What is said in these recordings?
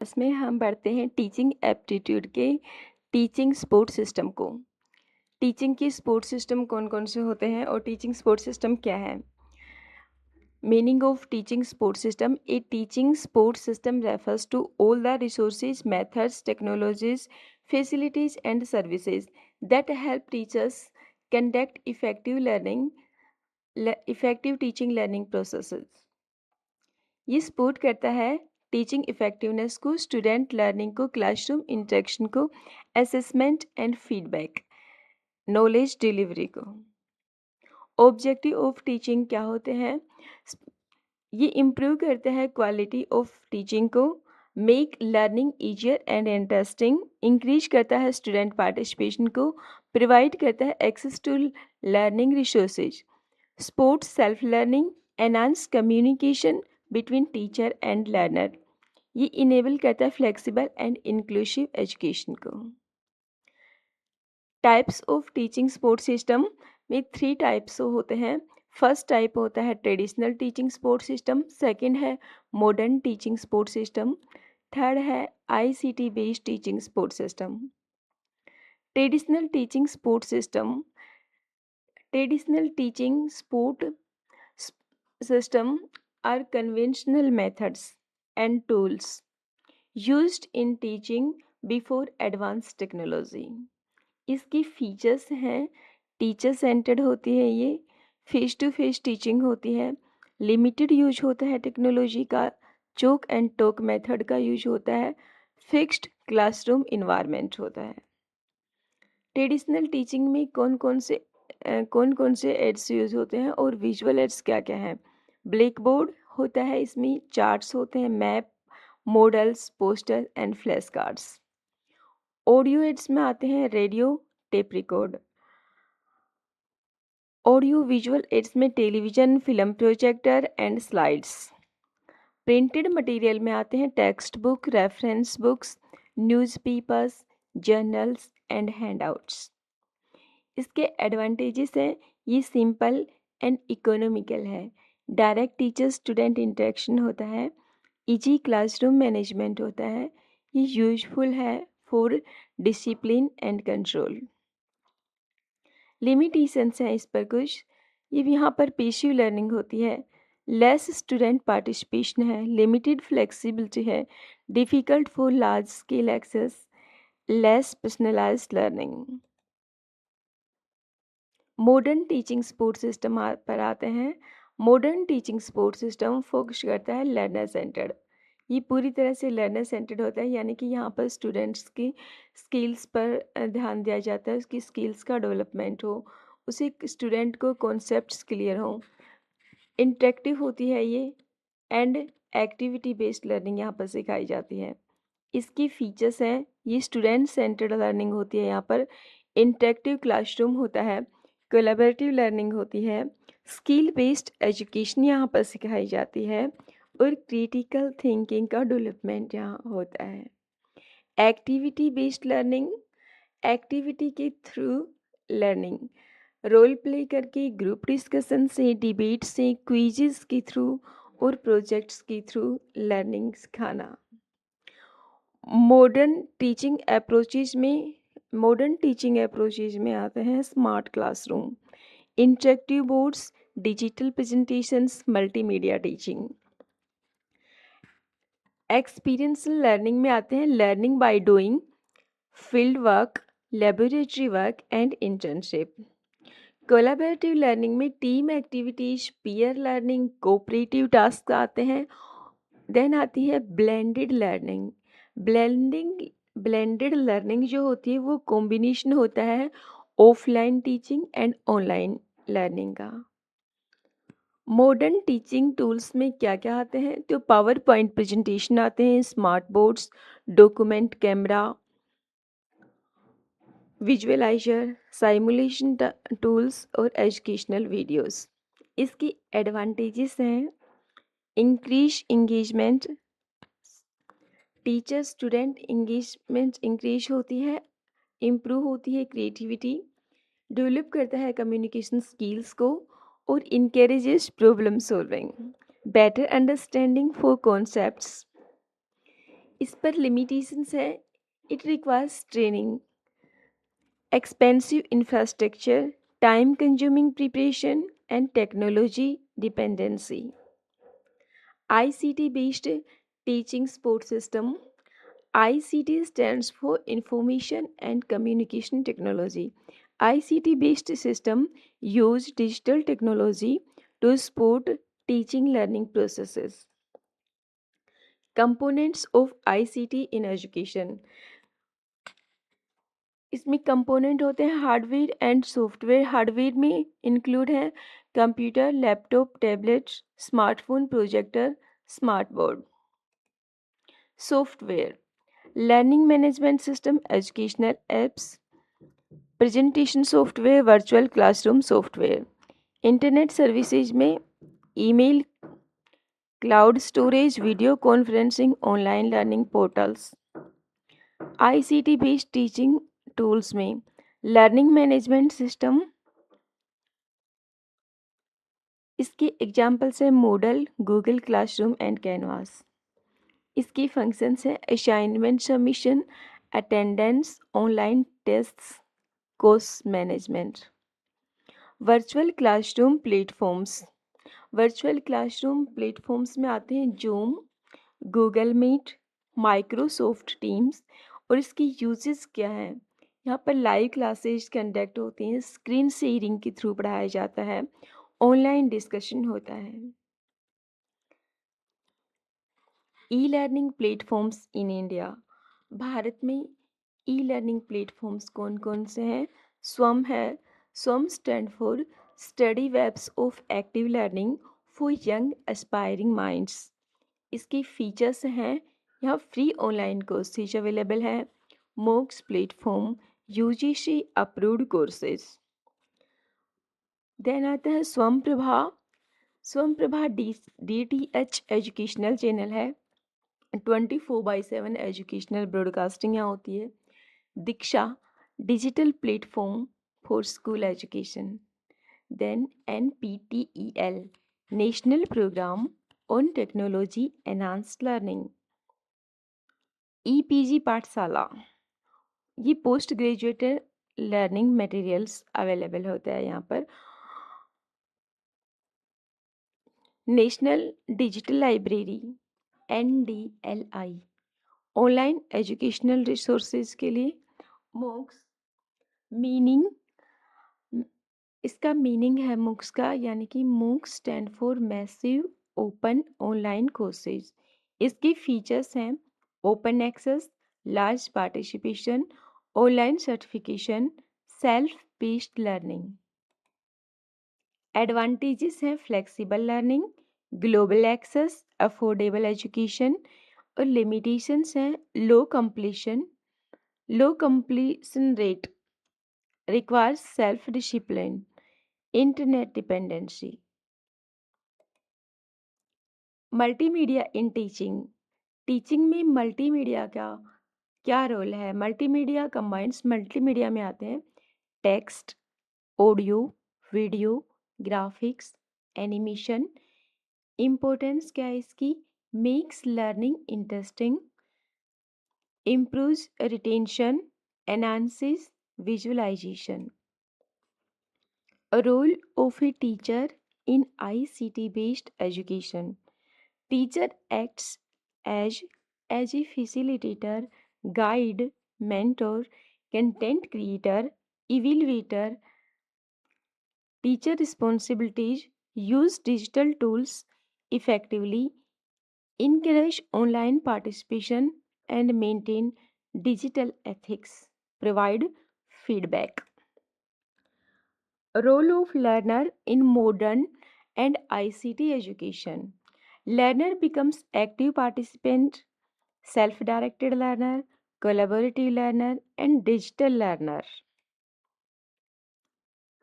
इसमें हम पढ़ते हैं टीचिंग एप्टीट्यूड के टीचिंग सपोर्ट सिस्टम को। टीचिंग के सपोर्ट सिस्टम कौन कौन से होते हैं और टीचिंग सपोर्ट सिस्टम क्या है। Meaning of teaching support system: a teaching support system refers to all the resources, methods, technologies, facilities and services that help teachers conduct effective teaching learning processes। ये support करता है teaching effectiveness को, student learning को, classroom interaction को, assessment and feedback, knowledge delivery को। Objective of teaching क्या होते हैं? ये इम्प्रूव करता है क्वालिटी ऑफ टीचिंग को, make learning easier and interesting, increase करता है स्टूडेंट पार्टिसिपेशन को, प्रोवाइड करता है access to learning resources, support self learning, enhance communication between teacher and learner. ये इनेबल करता है फ्लेक्सिबल एंड इंक्लूसिव एजुकेशन को। Types of teaching support system में 3 टाइप्स होते हैं। फर्स्ट टाइप होता है traditional teaching support system, second है modern teaching support system, third है ICT based teaching support system. Traditional teaching support system traditional teaching support system are conventional methods and tools used in teaching before advanced technology। इसकी features हैं, teacher centred होती है, ये face to face teaching होती है, limited use होता है technology का, चोक एंड टोक मेथड का यूज होता है, फिक्स्ड क्लासरूम इन्वायरमेंट होता है। ट्रेडिशनल टीचिंग में कौन कौन से एड्स यूज होते हैं और विजुअल एड्स क्या क्या हैं? ब्लैक बोर्ड होता है, इसमें चार्ट्स होते हैं, map, models, poster and flash cards. Audio aids में आते हैं radio, tape record. Audio visual aids में television, film projector and slides. Printed material में आते हैं text book, reference books, newspapers, journals and handouts. इसके एडवांटेजेस हैं, ये सिंपल एंड इकोनॉमिकल है, डायरेक्ट टीचर स्टूडेंट इंटरेक्शन होता है, इजी क्लासरूम मैनेजमेंट होता है, ये यूजफुल है for discipline and control. Limitations हैं इस पर कुछ, ये यहाँ पर पेसिव लर्निंग होती है, लेस स्टूडेंट पार्टिसिपेशन है, लिमिटेड फ्लेक्सिबिलिटी है, difficult for large scale access, less personalised learning. Modern teaching support system पर आते हैं। Modern teaching support system focus करता है लर्नर सेंटर्ड। ये पूरी तरह से लर्नर सेंटर्ड होता है, यानी कि यहाँ पर स्टूडेंट्स की स्किल्स पर ध्यान दिया जाता है, उसकी स्किल्स का डेवलपमेंट हो, उसे स्टूडेंट को कॉन्सेप्ट्स क्लियर हो। इंटरेक्टिव होती है ये एंड एक्टिविटी बेस्ड लर्निंग यहाँ पर सिखाई जाती है। इसकी फीचर्स हैं, ये स्टूडेंट सेंटर्ड लर्निंग होती है, यहाँ पर इंटरेक्टिव क्लासरूम होता है, कोलैबोरेटिव लर्निंग होती है, स्किल बेस्ड एजुकेशन यहाँ पर सिखाई जाती है और क्रिटिकल थिंकिंग का डेवलपमेंट यहाँ होता है। एक्टिविटी बेस्ड लर्निंग, एक्टिविटी के थ्रू लर्निंग, रोल प्ले करके, ग्रुप डिस्कशन से, डिबेट से, क्विजेस के थ्रू और प्रोजेक्ट्स के थ्रू लर्निंग सिखाना। मॉडर्न टीचिंग अप्रोचेज में आते हैं smart classroom, interactive boards, digital presentations, multimedia teaching. Experiential learning में आते हैं learning by doing, field work, laboratory work and internship. Collaborative learning में team activities, peer learning, cooperative task आते हैं। देन आती है ब्लेंडेड लर्निंग। ब्लेंडेड लर्निंग जो होती है वो कॉम्बिनेशन होता है offline teaching and online learning का। मॉडर्न टीचिंग टूल्स में क्या क्या आते हैं? तो पावर पॉइंट प्रेजेंटेशन आते हैं, smart boards, document camera, visualiser, simulation tools और एजुकेशनल वीडियोस। इसकी एडवांटेजेस हैं increase engagement, teacher student engagement increase होती है, इम्प्रूव होती है क्रिएटिविटी, डेवलप करता है कम्युनिकेशन स्किल्स को और encourages problem solving, better understanding for concepts, इस पर लिमिटेशंस है, it requires training, expensive infrastructure, time consuming preparation, and technology dependency. ICT based teaching support system. ICT stands for Information and Communication Technology. ICT based system use digital technology to support teaching learning processes. Components of ICT in education. इसमें component होते हैं hardware and software. Hardware में include है computer, laptop, tablets, smartphone, projector, smart board. Software, learning management system, educational apps, presentation software, virtual classroom software. Internet services में email, cloud storage, video conferencing, online learning portals. ICT based teaching tools में learning management system, इसके examples हैं Moodle, Google classroom and Canvas. इसकी functions हैं assignment submission, attendance, online tests, course management. Virtual classroom platforms, virtual classroom platforms में आते हैं Zoom, Google Meet, Microsoft Teams. और इसकी यूजेस क्या हैं? यहाँ पर लाइव क्लासेस कंडक्ट होती हैं, स्क्रीन शेयरिंग के थ्रू पढ़ाया जाता है, ऑनलाइन डिस्कशन होता है। E learning platforms in India, Bharat में ई लर्निंग प्लेटफॉर्म्स कौन कौन से हैं? स्वम है, Swayam stand for study webs of active learning for young aspiring minds. इसके फीचर्स हैं, यहाँ फ्री ऑनलाइन कोर्सेज अवेलेबल हैं, MOOCs platform, UGC approved courses. Then आता है Swayam Prabha. Swayam Prabha DTH educational channel है, 24/7 एजुकेशनल ब्रॉडकास्टिंग यहाँ होती है। Diksha, digital platform for school education. Then NPTEL, national programme on technology enhanced learning. EPG Pathshala, ये post graduated learning materials available होता है यहाँ पर। National digital library NDLI, online educational resources के लिए। मोक्स, मीनिंग, इसका मीनिंग है मूक्स का, यानी कि MOOCs stand for massive open online courses. इसके फीचर्स हैं open access, large participation, online certification, self paced learning. Advantages हैं flexible learning, global access, affordable education. और लिमिटेशंस हैं low completion rate, requires self discipline, internet dependency. Multimedia in teaching, teaching में multimedia का क्या role है? Multimedia combines, multimedia में आते हैं text, audio, video, graphics, animation. Importance क्या है इसकी? Makes learning interesting, improves retention, enhances visualization. A role of a teacher in ICT based education. Teacher acts as a facilitator, guide, mentor, content creator, evaluator. Teacher responsibilities: use digital tools effectively, encourage online participation, and maintain digital ethics. Provide feedback. Role of learner in modern and ICT education. Learner becomes active participant, self-directed learner, collaborative learner, and digital learner.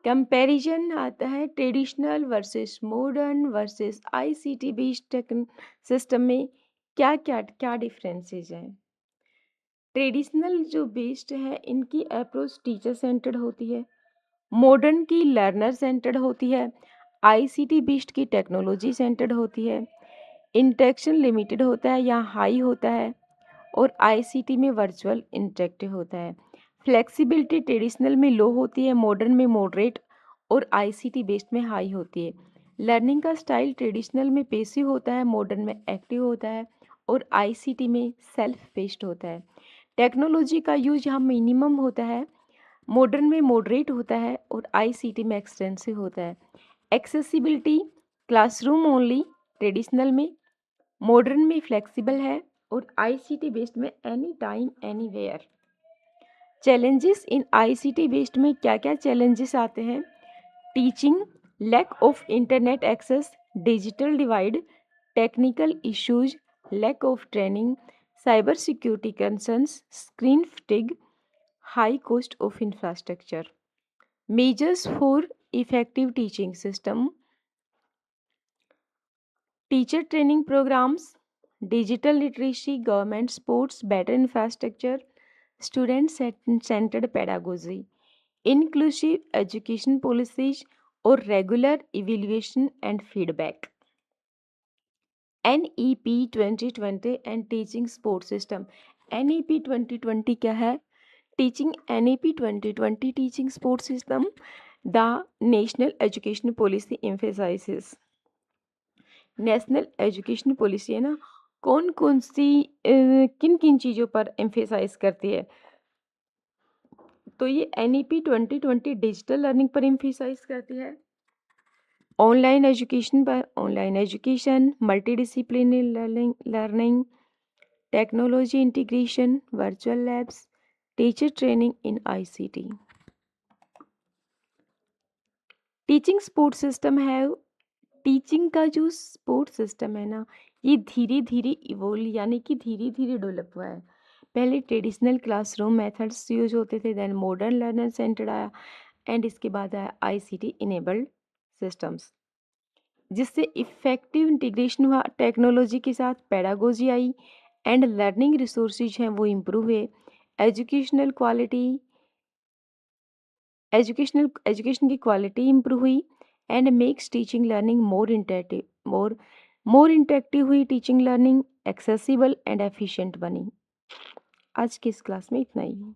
Comparison आता है traditional versus modern versus ICT based system में क्या differences हैं। Traditional जो based है इनकी approach teacher centred होती है, मॉडर्न की लर्नर सेंटर्ड होती है, आईसीटी बेस्ड की टेक्नोलॉजी सेंटर्ड होती है, इंटरेक्शन लिमिटेड होता है या हाई होता है, और आईसीटी में वर्चुअल इंटरेक्टिव होता है। फ्लेक्सिबिलिटी ट्रेडिशनल में लो होती है, मॉडर्न में मॉडरेट और आईसीटी बेस्ड में हाई होती है। लर्निंग का स्टाइल ट्रेडिशनल में पेसिव होता है, मॉडर्न में एक्टिव होता है और आईसीटी में सेल्फ बेस्ड होता है। टेक्नोलॉजी का यूज यहाँ मिनिमम होता है, मॉडर्न में मॉडरेट होता है और आईसीटी में एक्सटेंसिव होता है। एक्सेसिबिलिटी क्लासरूम ओनली ट्रेडिशनल में, मॉडर्न में फ्लेक्सिबल है और आईसीटी बेस्ड में any time anywhere. Challenges in ICT based में क्या क्या चैलेंजेस आते हैं? Teaching, lack of internet access, digital divide, technical issues, lack of training, cyber security concerns, screen fatigue, high cost of infrastructure. Measures for effective teaching system: teacher training programmes, digital literacy, government supports, better infrastructure, student centred pedagogy, inclusive education policies और regular evaluation and feedback. NEP 2020 and teaching support system. NEP 2020 क्या है? Teaching NEP 2020 teaching support system the national education policy emphasises. National education policy है ना, कौन कौन सी किन किन चीज़ों पर एम्फेसाइज करती है? तो ये NEP 2020 डिजिटल लर्निंग पर एम्फेसाइज करती है, ऑनलाइन एजुकेशन पर online education, multidisciplinary learning, technology integration, virtual labs, teacher training in ICT। Teaching support system है, टीचिंग का जो सपोर्ट सिस्टम है ना, ये धीरे धीरे इवोल्व यानी कि धीरे धीरे डेवलप हुआ है। पहले ट्रेडिशनल क्लासरूम मेथड्स यूज होते थे, देन मॉडर्न लर्नर सेंटर्ड आया एंड इसके बाद आया ICT इनेबल्ड सिस्टम्स, जिससे इफेक्टिव इंटीग्रेशन हुआ टेक्नोलॉजी के साथ, पेडागोजी आई एंड लर्निंग रिसोर्सेज हैं वो इम्प्रूव हुए, एजुकेशन की क्वालिटी इम्प्रूव हुई and makes teaching learning more interactive हुई, teaching learning accessible and efficient बनी। आज की इस क्लास में इतना ही है।